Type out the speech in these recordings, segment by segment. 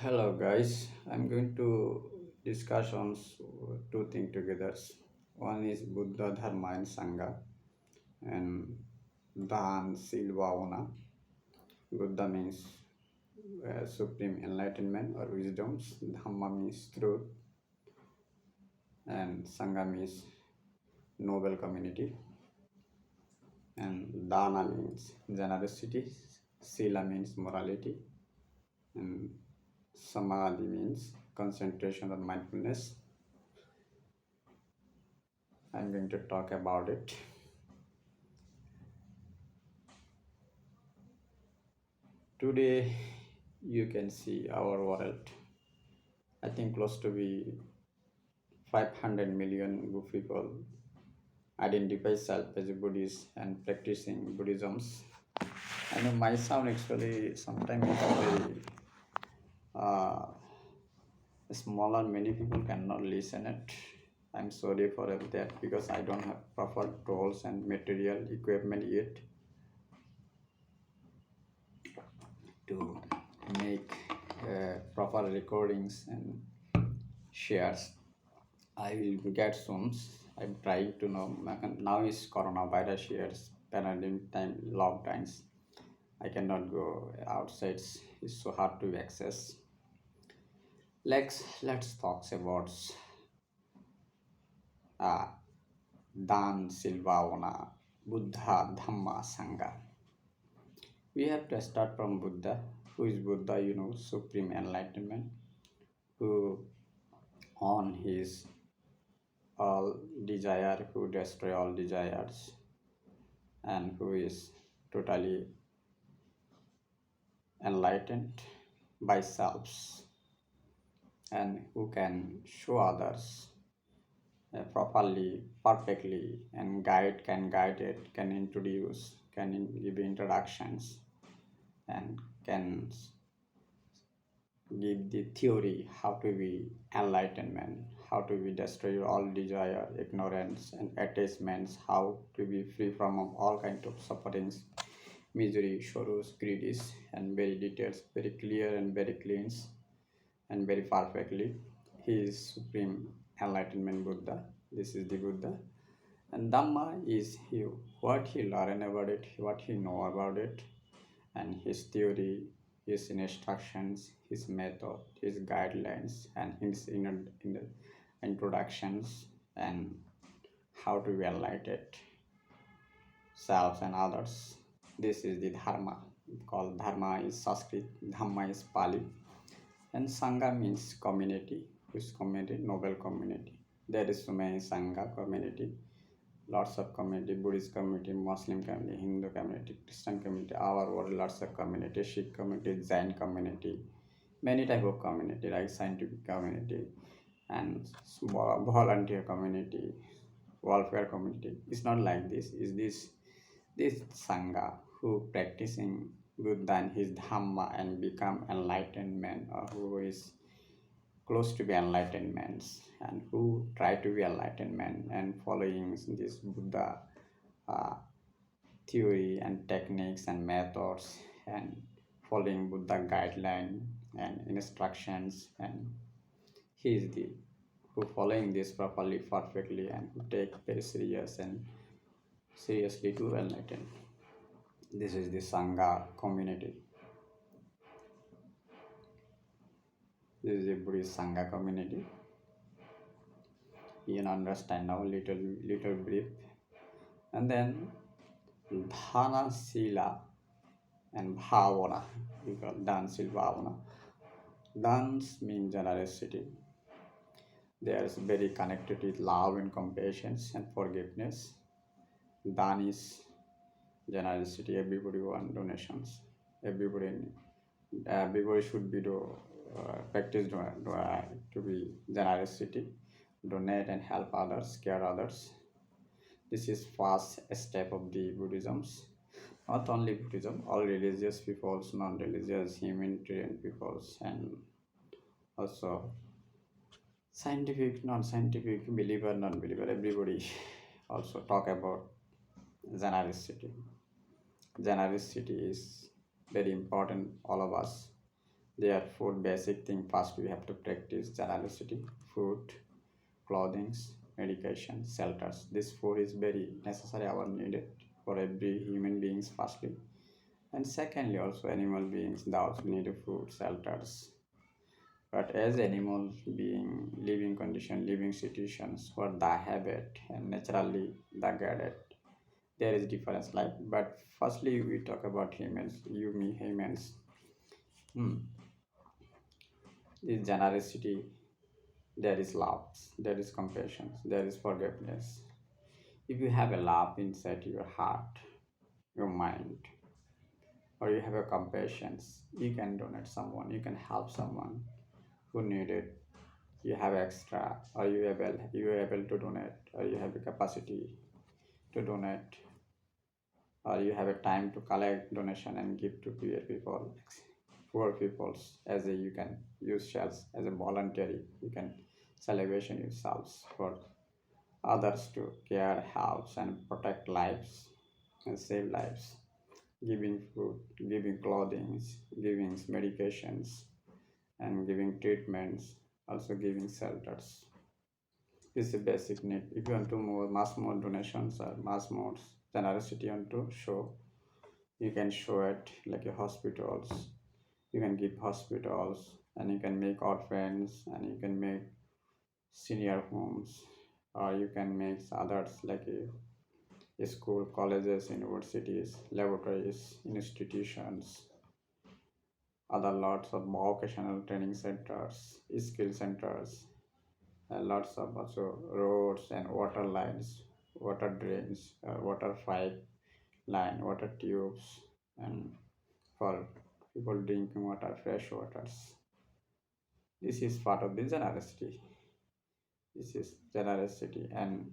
Hello guys, I'm going to discuss on two things together. One is Buddha Dhamma and Sangha and Dan Silvaona. Buddha means supreme enlightenment or wisdoms. Dhamma means truth and Sangha means noble community. And Dana means generosity. Shila means morality. And Samadhi means concentration or mindfulness. I'm going to talk about it. Today, you can see our world. I think close to be 500 million people identify self as a Buddhist and practicing Buddhisms. I know my sound actually sometimes is very uh, smaller. Many people cannot listen it. I'm sorry for that because I don't have proper tools and material equipment yet to make proper recordings and shares. I will get soon. I'm trying to know. Now is coronavirus years, pandemic time, lockdowns. I cannot go outside. It's so hard to access. Let's talk about uh, Dan Silvaona, Buddha, Dhamma, Sangha. We have to start from Buddha. Who is Buddha? Supreme enlightenment. Who on his all desire, who destroy all desires, and who is totally enlightened by selves and who can show others properly, perfectly, and guide it, can introduce, give introductions, and can give the theory how to be enlightenment, how to be destroy all desire, ignorance, and attachments, how to be free from all kinds of sufferings, misery, sorrows, greeds, and very details, very clear and very clean and very perfectly. He is Supreme Enlightenment Buddha. This is the Buddha. And Dhamma is what he learned about it, what he know about it, and his theory, his instructions, his method, his guidelines, and his introductions, and how to be enlightened self and others. This is the Dharma. Called Dharma is Sanskrit, Dhamma is Pali, and Sangha means community. Which community? Noble community. There is so many Sangha community, lots of community, Buddhist community, Muslim community, Hindu community, Christian community, our world, lots of community, Sikh community, Jain community, many type of community, like scientific community and volunteer community, welfare community. It's not like this. Is this Sangha who practicing Buddha and his Dhamma and become enlightened man, or who is close to be enlightenment and who try to be enlightenment and following this Buddha uh, theory and techniques and methods and following Buddha guideline and instructions, and he is the who following this properly, perfectly, and who take very serious and seriously to enlighten. This is the Sangha community. This is the Buddhist Sangha community. You can understand now little brief. And then Dhana Sila and Bhavana. We call dance Bhavana. Dance means generosity. There is very connected with love and compassion and forgiveness. Dan is generosity. Everybody want donations. Everybody should be practice to be generosity, donate and help others, care others. This is first step of the Buddhisms. Not only Buddhism, all religious peoples, non-religious, humanitarian peoples, and also scientific, non-scientific, believer, non-believer, everybody also talk about generosity. Generosity is very important, all of us. Therefore, basic thing first we have to practice generosity, food, clothing, medication, shelters. This four is very necessary or needed for every human beings firstly. And secondly, also animal beings they also need food, shelters. But as animal being living condition, living situations, what the habit and naturally the gadget, there is difference. Like, but firstly we talk about humans, you, me, humans. Hmm. Is generosity, there is love, there is compassion, there is forgiveness. If you have a love inside your heart, your mind, or you have a compassion, you can donate someone, you can help someone who need it. You have extra, or you are able to donate, or you have a capacity to donate, or you have a time to collect donation and give to poor peoples as a you can use shells as a voluntary. You can celebration yourselves for others to care, help, and protect lives and save lives. Giving food, giving clothing, giving medications, and giving treatments, also giving shelters. This is a basic need. If you want to more donations or mass more generosity want to show, you can show it like a hospitals. You can give hospitals, and you can make orphans, and you can make senior homes, or you can make others like a school, colleges, universities, laboratories, institutions, other lots of vocational training centers, skill centers, lots of also roads and water lines, water drains, water pipe line, water tubes, and for people drinking water, fresh waters. This is part of the generosity. This is generosity, and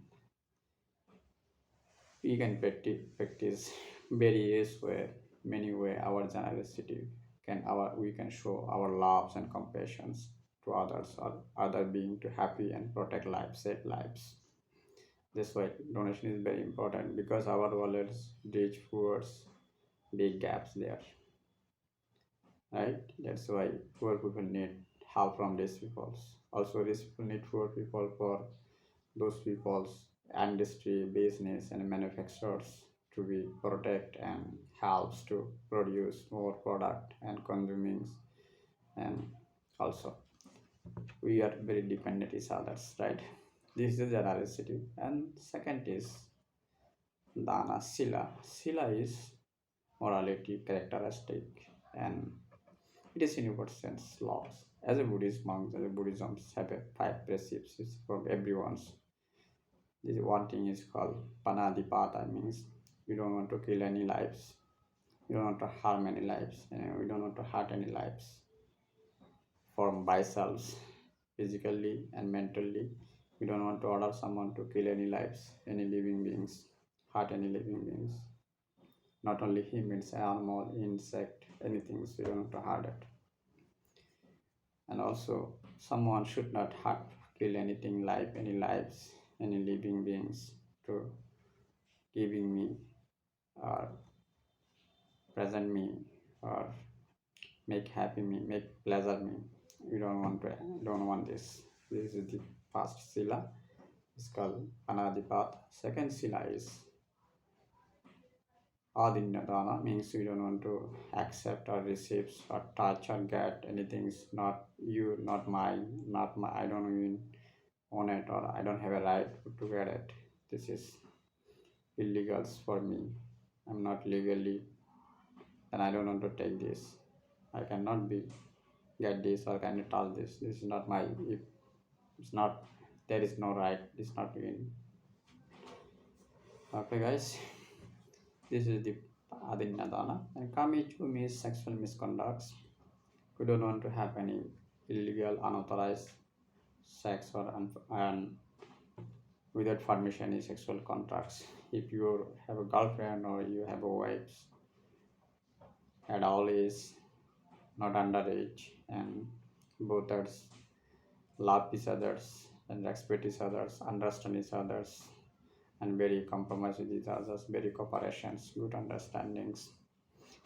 we can practice various way, many way our generosity can our we can show our loves and compassions to others or other being to happy and protect lives, save lives. That's why donation is very important because our wallets reach towards big gaps there, right? That's why poor people need help from these peoples. Also, these people need poor people for those people's industry, business, and manufacturers to be protect and helps to produce more product and consuming. And also, we are very dependent each others, right? This is generosity. And second is dana, sila. Sila is morality characteristic, and it is universal laws. As a Buddhist monk, as a Buddhism have a five precepts for everyone's. This one thing is called panadipata, means you don't want to kill any lives, you don't want to harm any lives, and we don't want to hurt any lives from ourselves, physically and mentally. We don't want to order someone to kill any lives, any living beings, hurt any living beings. Not only humans, animal, insect, anything. So you don't want to hurt it. And also, someone should not hurt, kill anything, life, any lives, any living beings to giving me or present me or make happy me, make pleasure me. We don't want this. This is the first sila. It's called anadipat. Second sila is adinadana, means we don't want to accept or receive or touch or get anything. It's not you, not mine, not my. I don't even own it or I don't have a right to get it. This is illegal for me. I'm not legally, and I don't want to take this. I cannot be get this or can you touch this. This is not my. If it's not, there is no right. It's not in. Okay, guys. This is the adinadana, and kamichu means sexual misconducts. We don't want to have any illegal, unauthorized sex or and without permission in sexual contracts. If you have a girlfriend or you have a wife, at all is not underage, and both are love each others and respect each others, understand each others, and very compromise with each others, very cooperations, good understandings.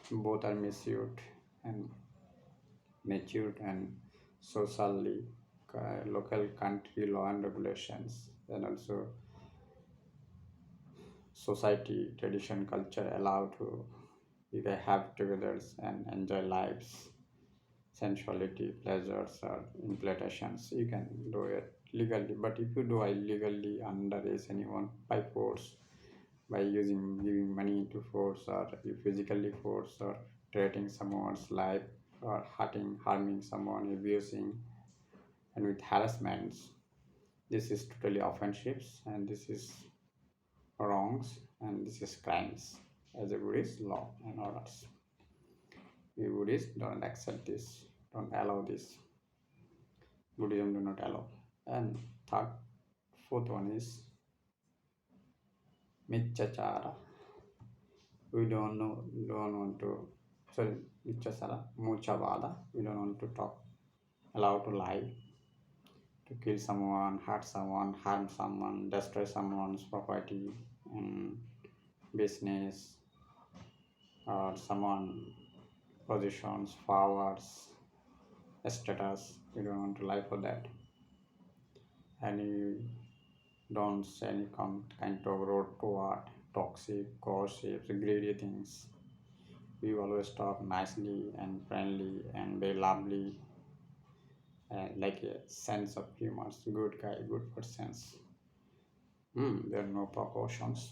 Both are misused, and matured and socially local country law and regulations, and also society tradition culture allow to you can have togethers and enjoy lives, sensuality, pleasures, or implementations. You can do it legally, but if you do illegally underage anyone by force, by using giving money to force, or you physically force, or threatening someone's life, or harming someone, abusing, and with harassments, this is totally offensive, and this is wrongs, and this is crimes as a Buddhist law and orders. We Buddhists don't accept this, don't allow this. Buddhism do not allow. And fourth one is Michachara. We don't want to, sorry, Michachara, Muchavada. We don't want to talk, allow to lie, to kill someone, hurt someone, harm someone, destroy someone's property and business, or someone positions, powers, status. We don't want to lie for that. Any don't say any kind of road toward toxic, gossips, greedy things. We always talk nicely and friendly and very lovely, like a sense of humor, good guy, good persons. There are no precautions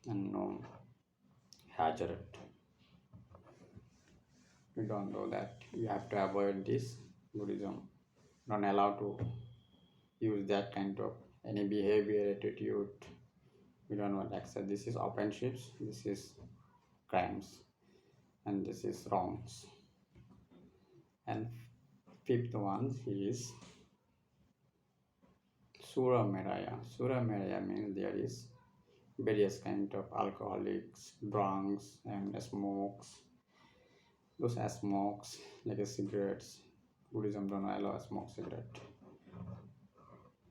and no hazard. We don't know that. You have to avoid this. Buddhism don't allow to use that kind of any behavior, attitude. We don't want to accept. This is offensives. This is crimes, and this is wrongs. And fifth one is Sura Meraya. Sura Meraya means there is various kind of alcoholics, drunks, and smokes. Those are smokes like a cigarettes. Buddhism don't allow smoke cigarette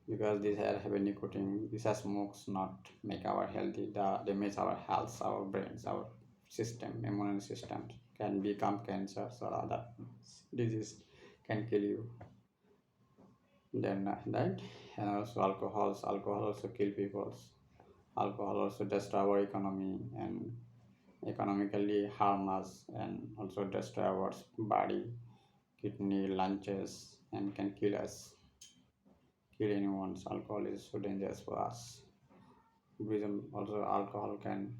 because these are heavy nicotine. These are smokes not make our healthy. They damage our health, our brains, our system, immune system can become cancers or other disease can kill you. Then that, and also alcohol also kill people. Alcohol also destroy our economy and economically harm us, and also destroy our body, kidney, lunches, and can kill us, kill anyone's. Alcohol is so dangerous for us. Buddhism also alcohol can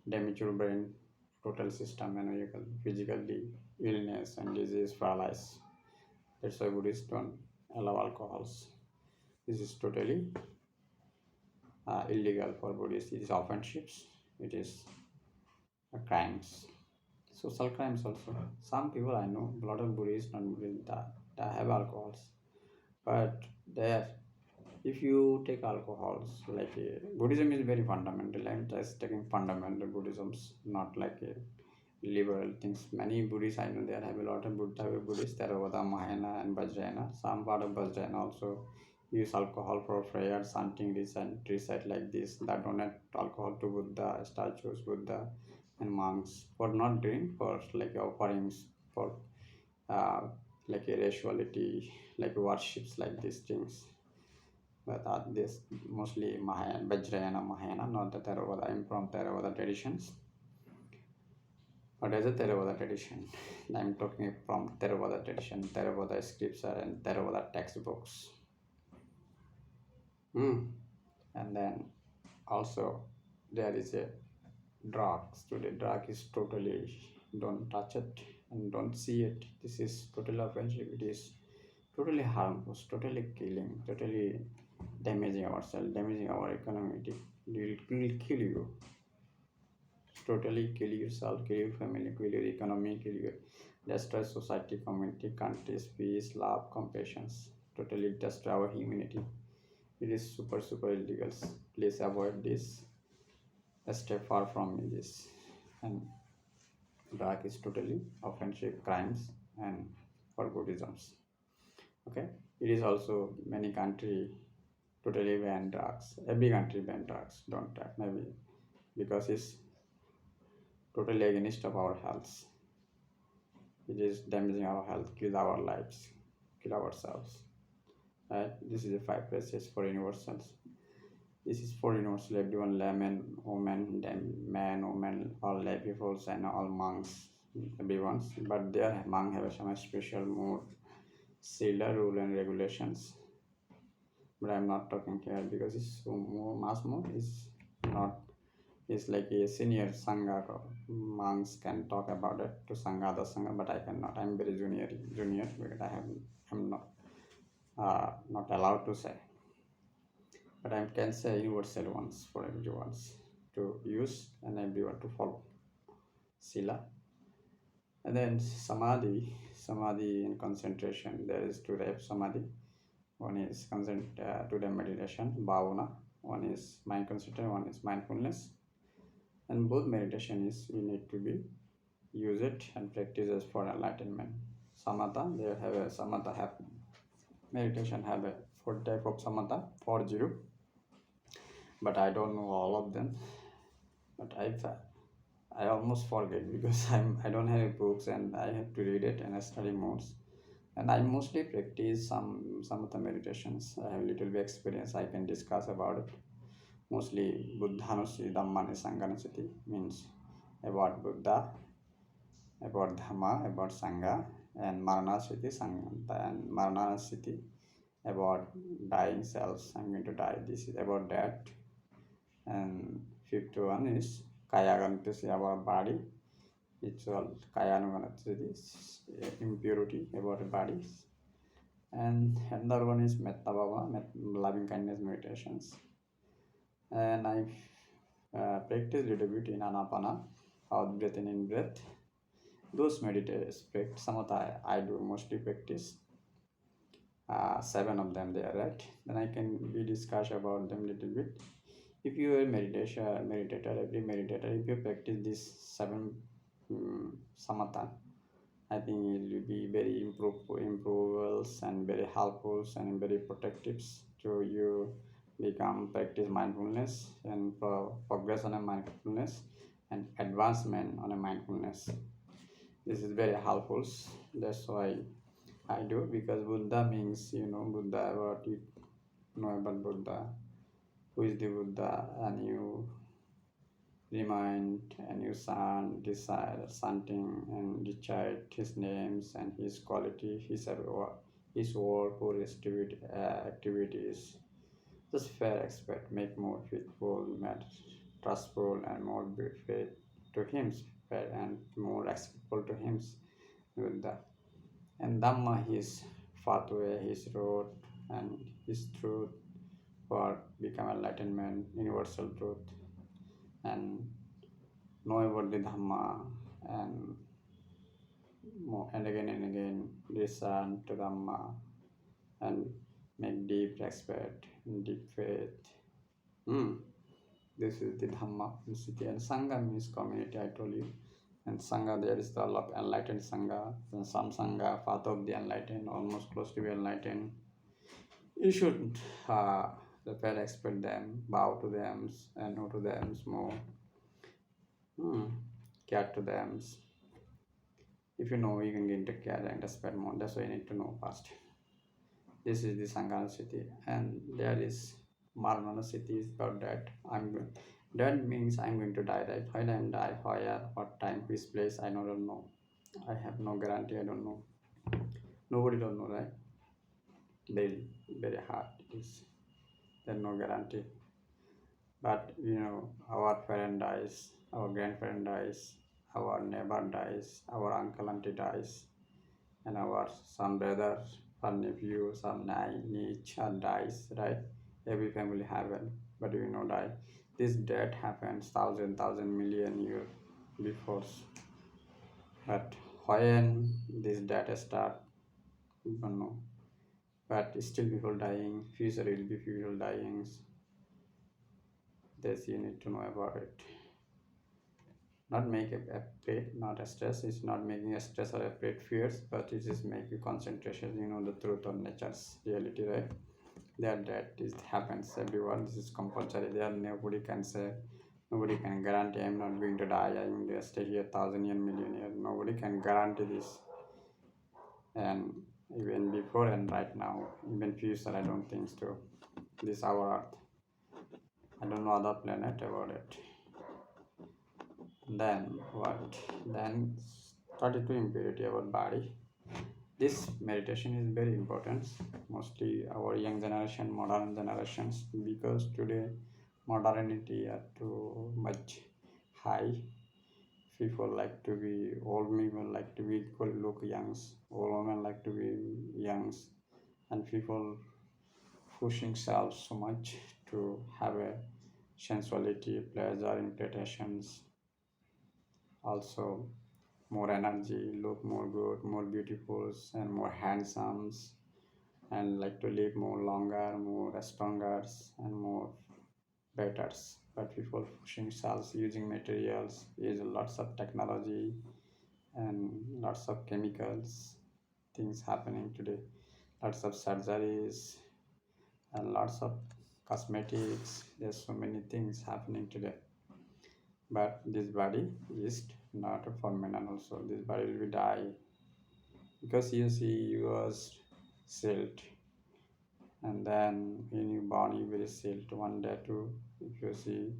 damage your brain, total system, and you can physically illness and disease, paralyze. That's why Buddhists don't allow alcohols. This is totally illegal for Buddhists. It is offensives. It is crimes. Social crimes also. Some people I know, a lot of Buddhists, non-Buddhists, that have alcohols, but there, if you take alcohols, like Buddhism is very fundamental. I'm just taking fundamental Buddhisms, not like a liberal things. Many Buddhists I know there have a lot of Buddhists, Theravada, Mahayana, and Vajrayana. Some part of Vajrayana also use alcohol for prayer, chanting, recite like this. That donate alcohol to Buddha statues, Buddha and monks for not drink, for like offerings, for uh, like a rituality, like worships, like these things. But this mostly Mahayana, Vajrayana, Mahayana, not the Theravada. I'm from Theravada traditions. What is a Theravada tradition? I'm talking from Theravada tradition, Theravada scripture, and Theravada textbooks. And then also there is a drugs. Today, drug is totally don't touch it and don't see it. This is totally offensive. It is totally harmful, totally killing, totally damaging ourselves, damaging our economy. It will kill you. Totally kill yourself, kill your family, kill your economy, kill your destroy society, community, countries, peace, love, compassion. Totally destroy our humanity. It is super illegal. Please avoid this. Stay far from this. And drug is totally offensive crimes and for Buddhisms. Okay, it is also many country totally ban drugs. Every country ban drugs. Don't try maybe because it's totally against of our health. It is damaging our health, kill our lives, kill ourselves. Right? This is the five places for universals. This is for universal everyone, layman, woman, man, woman, all lay peoples and all monks, everyone's. But their monk have some special more Shila rule and regulations. But I'm not talking here because it's so more mass more is not, it's like a senior Sangha monks can talk about it to Sangha, the Sangha, but I cannot. I'm very junior because I'm not allowed to say. But I can say universal ones for everyone to use and everyone to follow. Sila. And then Samadhi and concentration. There is two types Samadhi. One is to the meditation, bhavana. One is mind concentration, one is mindfulness. And both meditation is you need to be use it and practice as for enlightenment. Samatha, they have a samatha have meditation have a four type of samatha, 40. But I don't know all of them. But I almost forget because I don't have books and I have to read it and I study modes. And I mostly practice some of the meditations. I have little bit experience. I can discuss about it. Mostly Buddhanusiti, Dhammanusanganusiti means about Buddha, about Dhamma, about Sangha, and Maranasiti, Sangha, and Maranasiti about dying selves. I'm going to die. This is about that. And fifth one is Kayagantasya, our body. It's all Kayanuganasya, impurity about bodies. And another one is Metta Bhava, loving kindness meditations. And I practice little bit in Anapana, out breath and in breath. Those meditators practice, some of the I do mostly practice. 7 of them there, right? Then I can we discuss about them little bit. If you are a meditator, every meditator, if you practice these 7 samatha, I think it will be very improvals and very helpful and very protective to you become practice mindfulness and progress on a mindfulness and advancement on a mindfulness. This is very helpful. That's why I do, because Buddha means Buddha, what you know about Buddha, who is the Buddha, and you remind and you desire something and recite his names and his quality, his work or his activities. Just fair expect, make more faithful, more trustful, and more faith to him, fair and more acceptable to him with that. And Dhamma, his pathway, his road, and his truth for become enlightenment, universal truth, and know about the Dhamma, and and again listen to Dhamma and make deep respect, deep faith. Hmm. This is the Dhamma city, and Sangha means community. I told you, and Sangha there is the enlightened Sangha, and some Sangha path of the enlightened, almost close to be enlightened. You should prepare, expect them, bow to them, and know to them more. Care to them. If you know, you can get into care and respect more. That's why you need to know first. This is the Sangha city, and there is Marmana city is about that. That means I'm going to die. Right? When I'm die, where, what time, which place, I don't know. I have no guarantee. I don't know. Nobody don't know, right? Very, very hard it is. There's no guarantee. But our parent dies, our grandparent dies, our neighbor dies, our uncle auntie dies, and our some brother, some nephew, some niece dies, right? Every family have it, but die. This death happens thousand million years before. But when this death start, we don't know. But still people dying, future will be people dying. This you need to know about it. Not make afraid, not a stress. It's not making a stress or afraid fears, but it is making concentration. The truth of nature's reality, right? That is happens everyone. This is compulsory. There nobody can say, nobody can guarantee I'm not going to die. I'm going to stay here 1,000 years, million years. Nobody can guarantee this. and even before and right now, even future, I don't think so. This our Earth. I don't know other planet about it. Then what? Then started to impurity our body. This meditation is very important, mostly our young generation, modern generations, because today modernity are too much high. People like to be old people like to be look young, old women like to be young, and people pushing self so much to have a sensuality, pleasure, implications, also more energy, look more good, more beautiful, and more handsome, and like to live more longer, more stronger, and more better. But people pushing cells using materials, use lots of technology and lots of chemicals, things happening today, lots of surgeries and lots of cosmetics. There's so many things happening today. But this body is not a permanent also. This body will die because you see you was sealed, and then when you born you will sealed one day too. If you see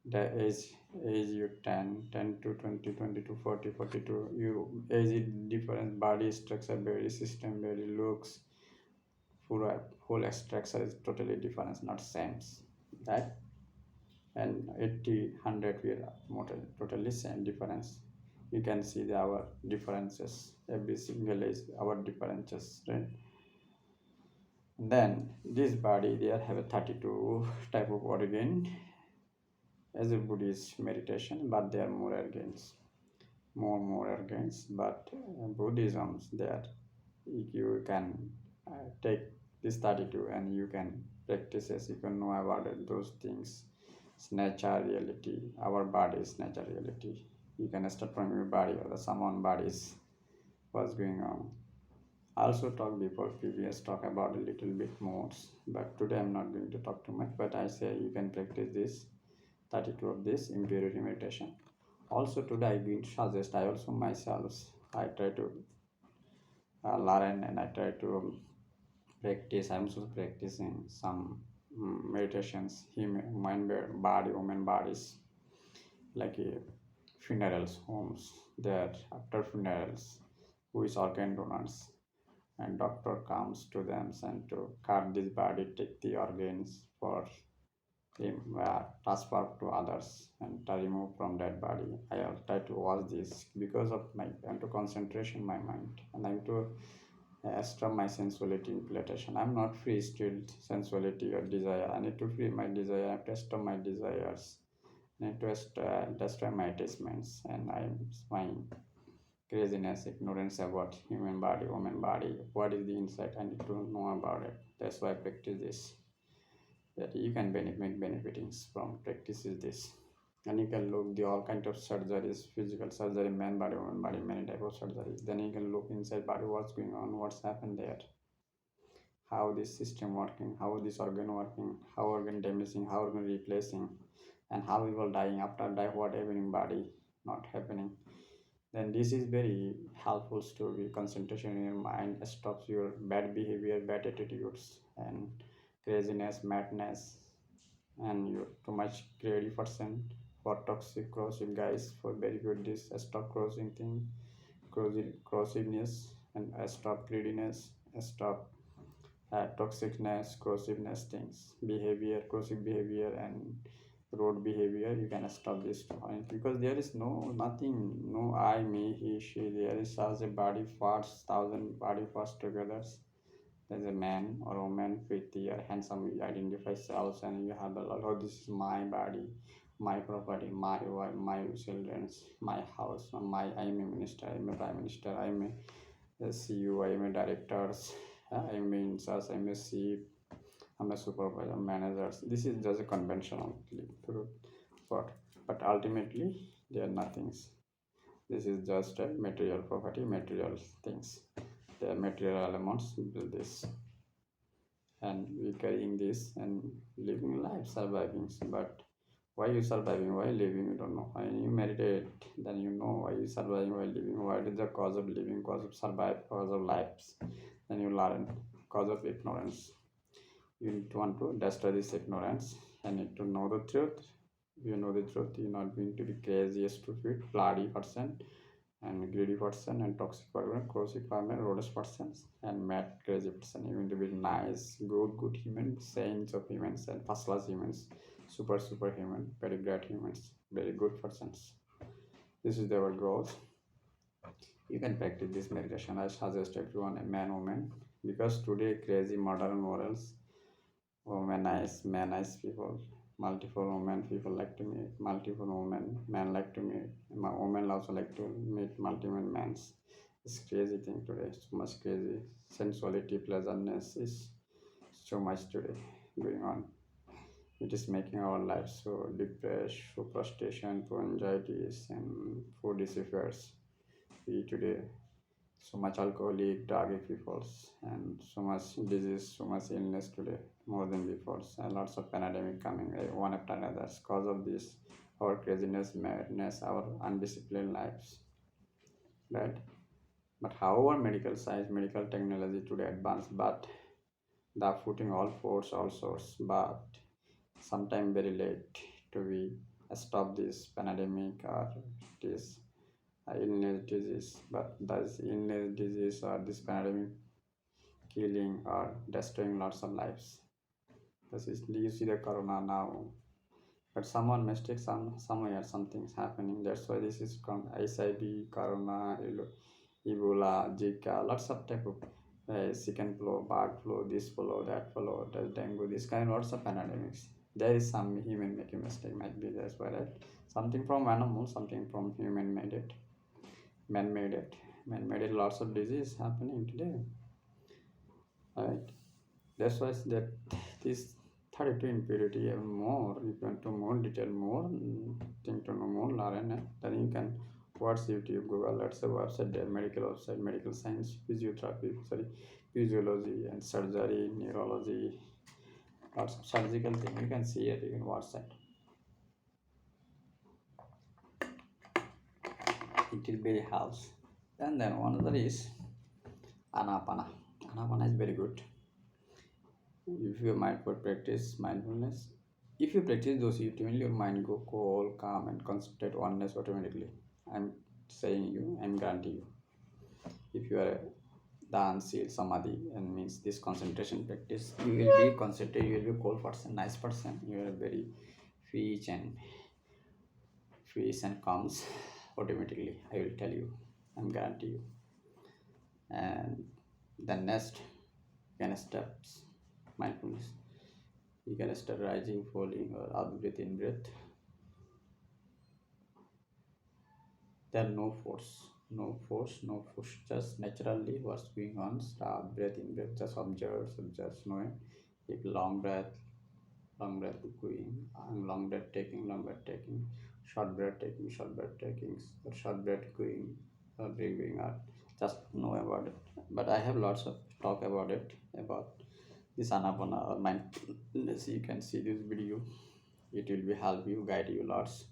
the age you 10 to 20, 20 to 40, 42, you age is different, body structure, body system, body looks, whole structure is totally different, not same, right? And 80, 100 we are totally same difference. You can see our differences, every single age our differences, right? Then this body there have a 32 type of organ as a Buddhist meditation, but there are more organs, more organs. But Buddhism's there you can take this 32 and you can practice as you can know about it, those things. It's nature reality. Our body is nature reality. You can start from your body or the someone bodies what's going on. I also talked before previous talk about a little bit more, but today I'm not going to talk too much. But I say you can practice this 32 of this impurity meditation. Also today I will suggest I also myself I try to learn and I try to practice. I'm also practicing some meditations, human mind, body, woman bodies, like funerals homes. There after funerals, who is organ donors and doctor comes to them and to cut this body, take the organs for him transfer to others and to remove from that body. I will try to watch this because of my I'm to concentration my mind and I'm to extra my sensuality implementation. I'm not free still sensuality or desire. I need to free my desire. I have to stop my desires. I need to destroy my attachments and I'm my craziness, ignorance about human body, woman body. What is the insight? I need to know about it. That's why I practice this. That you can make benefitings from practices this. And you can look the all kind of surgeries, physical surgery, man body, woman body, many type of surgeries. Then you can look inside body, what's going on, what's happened there, how this system working, how this organ working, how organ damaging, how organ replacing, and how people dying after die, what happening body not happening. Then this is very helpful to be concentration in your mind, stops your bad behavior, bad attitudes, and craziness, madness, and you're too much greedy person for toxic corrosive guys for very good this stop crossing thing, corrosiveness, and stop greediness, stop toxicness, corrosiveness things, behavior, corrosive behavior, and road behavior. You can stop this point because there is nothing, no I, me, he, she. There is as a body parts, thousand body parts together. There's a man or woman with your handsome, you identify selves, and you have a lot. Oh, this is my body, my property, my wife, my children's, my house, my. I am a minister, I am a prime minister, I am a CEO, I am a directors, I am in charge, I am a chief, I'm a supervisor, managers. This is just a conventional truth, but ultimately they are nothings. This is just a material property, material things. They are material elements build this, and we carrying this and living life, surviving. But Why you surviving? Why living? You don't know. When you meditate, then you know why you surviving, why living. What is the cause of living? Cause of survive, cause of lives. Then you learn. Cause of ignorance. You need to want to destroy this ignorance. And need to know the truth. If you know the truth, you're not going to be crazy, stupid, bloody person, and greedy person, and toxic person, toxic farmer, rhodes persons, and mad crazy person. You need to be nice, good humans, saints of humans, and first class humans, super human, very great humans, very good persons. This is our goal. You can practice this meditation. I suggest everyone, a man, woman, because today crazy modern morals, women nice, man nice people, multiple women people like to meet, multiple women, men like to meet, women also like to meet multiple men. It's crazy thing today, so much crazy. Sensuality, pleasantness is so much today going on. It is making our lives so depressed, so frustration, so anxieties, and food disappears. We today so much alcoholic, drug people, and so much disease, so much illness today, more than before, and lots of pandemic coming one after another. Cause of this, our craziness, madness, our undisciplined lives, right? But however, medical science, medical technology today advanced, but the putting all force, all sorts, but sometime very late to be stop this pandemic or this illness disease. But this illness disease or this pandemic killing or destroying lots of lives. This is you see the corona now, but someone mistake somewhere something's happening. That's why this is called SIV, corona, Ebola, Zika, lots of type of second flow, bird flu, this flu, that flu, that dengue, this kind lots of pandemics. There is some human making mistake might be that's why right. Something from animal, something from human made it, man made it, man made it. Lots of disease happening today, right? That's why that this 32 impurity and more, you can to more detail, more think to know more, learn, then you can watch YouTube, Google, let's say website there, medical website, medical science, physiotherapy, sorry, physiology and surgery, neurology, lots of surgical thing. You can see it, you can watch that. It will be helps. And then one other is anapana. Anapana is very good. If your mind for practice mindfulness, if you practice those, it will your mind go cool, calm, and concentrate oneness automatically. I'm saying you, I'm guarantee you. If you are a dance, samadhi, and means this concentration practice, you will be concentrated. You will be cool person, nice person. You are very peace and peace and calms automatically. I will tell you, I'm guarantee you. And the next, can steps mindfulness. You can start rising, falling, or out breath in breath. There no force, no force, no push. Just naturally what's going on. Start breath in breath. Just observe, just knowing. Take long breath going, and long breath taking, short breath taking, or short breath going, or breathing out. Just know about it. But I have lots of talk about it about this anapana or mindfulness. You can see this video. It will be help you, guide you lots,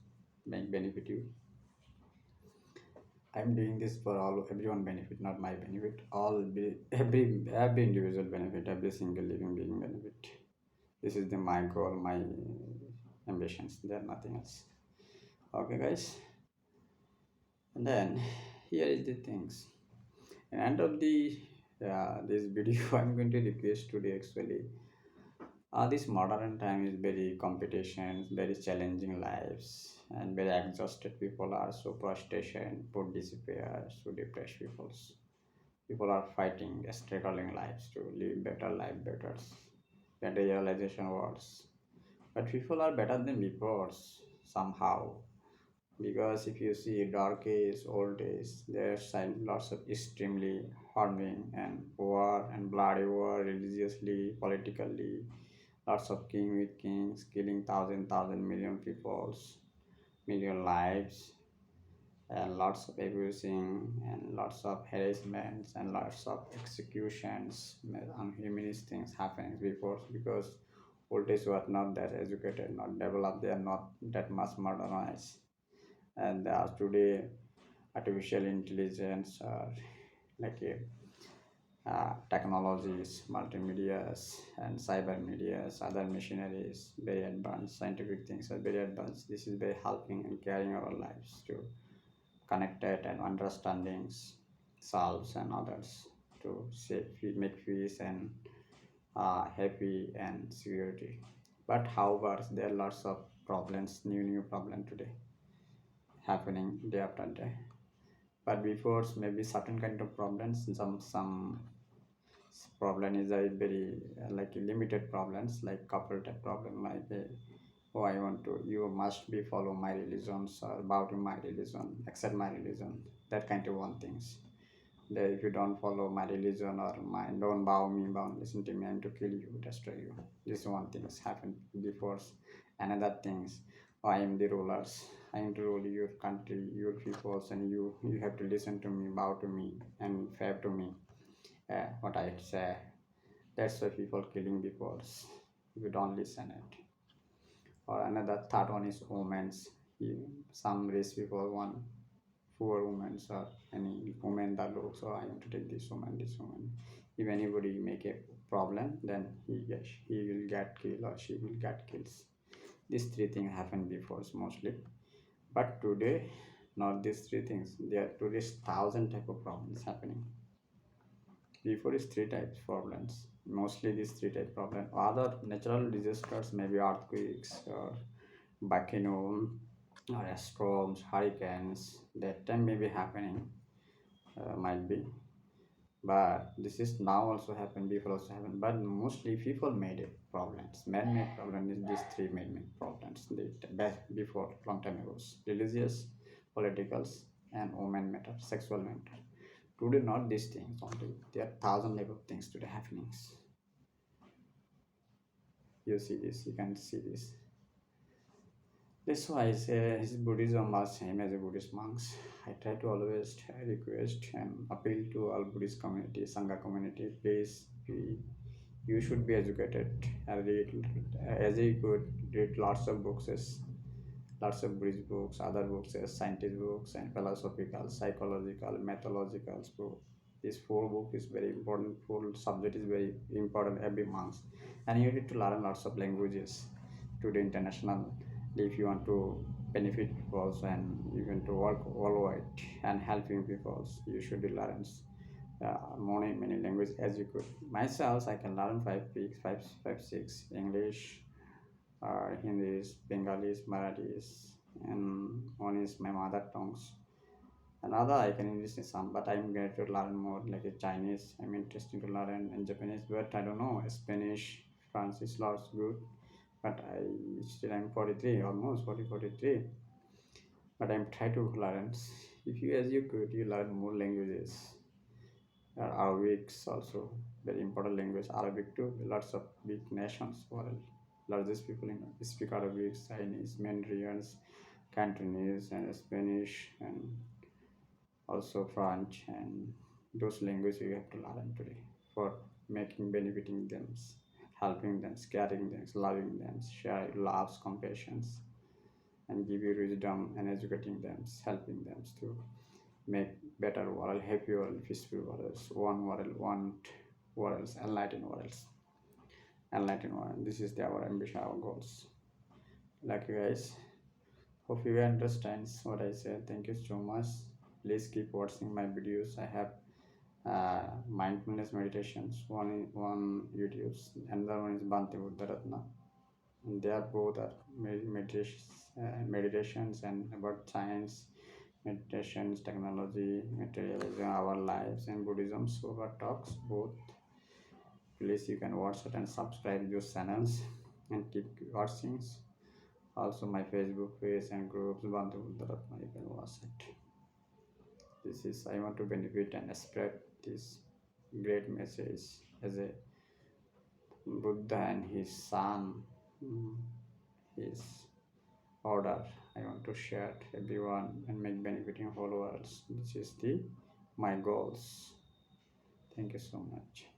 make benefit you. I'm doing this for all everyone benefit, not my benefit. Every individual benefit, every single living being benefit. This is the my goal, my ambitions. There nothing else. Okay, guys. And then here is the things. And end of the this video, I'm going to request today actually. This modern time is very competition, very challenging lives, and very exhausted people are so frustration, put despair, so depressed people. People are fighting, struggling lives to live better life, better realization words. But people are better than before somehow. Because if you see dark age, old age, there's lots of extremely harming and war and bloody war, religiously, politically, lots of king with kings killing thousand million peoples, million lives, and lots of abusing and lots of harassments and lots of executions, unhumanist things happening before because Old days were not that educated, not developed, they are not that much modernized. And today, artificial intelligence or like technologies, multimedias, and cyber medias, other machineries, very advanced scientific things are very advanced. This is very helping and carrying our lives to connected and understandings, solves and others to save, make peace and happy and security. But however, there are lots of problems, new problem today happening day after day. But before maybe certain kind of problems, some problem is a very like limited problems like couple type problem like oh I want to you must be follow my religions or about my religion accept my religion, that kind of one things that if you don't follow my religion or my don't bow me bow listen to me I'm to kill you destroy you, this one things happen before. Another things, I am the rulers, I am to rule your country your peoples and you have to listen to me bow to me and fair to me, what I say. That's why people killing because you don't listen it. Or another third one is women's. Some rich people want poor women or any woman that looks, so I want to take this woman, this woman. If anybody make a problem, then he will get killed or she will get kills. These three things happen before mostly. But today, not these three things. There are today's thousand type of problems happening. Before is three types problems. Mostly these three type problem. Other natural disasters, maybe earthquakes or volcano or storms, hurricanes. That time may be happening, might be. But this is now also happened. Before also happened. But mostly people made it problems. Man-made problem is these three man-made problems. The best before long time ago, religious, politicals, and women matter, sexual matter. Today, not these things only. There are thousand type of things today happenings. You see this, you can see this. That's why I say his Buddhism was same as a Buddhist monks. I try to always request and appeal to all Buddhist community, Sangha community, please be, you should be educated. Read, as you could read lots of books, lots of Buddhist books, other books, scientist books, and philosophical, psychological, mythological books. This four book is very important. Four subject is very important every month, and you need to learn lots of languages to the international. If you want to benefit people and even to work worldwide and helping people, you should learn many languages as you could. Myself, I can learn five, six English, Hindi, Bengalis, Marathis, and one is my mother tongues. Another I can English some, but I'm going to learn more like a Chinese. I'm interested to learn and Japanese, but I don't know Spanish. French is lots good, but I'm 43, almost 43. But I'm trying to learn. If you as you could, you learn more languages. Arabic also very important language. Arabic too. Lots of big nations world. Largest people in speak Arabic, Chinese, Mandarin, Cantonese, and Spanish, and also French. And those languages you have to learn today for making benefiting them, helping them, caring them, loving them, share loves, compassions, and give you wisdom and educating them, helping them to make better world, happy world, peaceful world, one worlds, enlightened worlds, enlightened world. This is our ambition, our goals. Like you guys, hope you understand what I said. Thank you so much. Please keep watching my videos. I have mindfulness meditations. One YouTube's, another one is Bhante Buddharatna. And they are both are meditations and about science, meditations, technology, materialism, our lives, and Buddhism. So, our talks both. Please, you can watch it and subscribe those channels and keep watching. Also, my Facebook page and groups, Bandhu Buddharatma, you can watch it. This is I want to benefit and spread this great message as a Buddha and his son, his order. I want to share to everyone and make benefiting followers. This is the my goals. Thank you so much.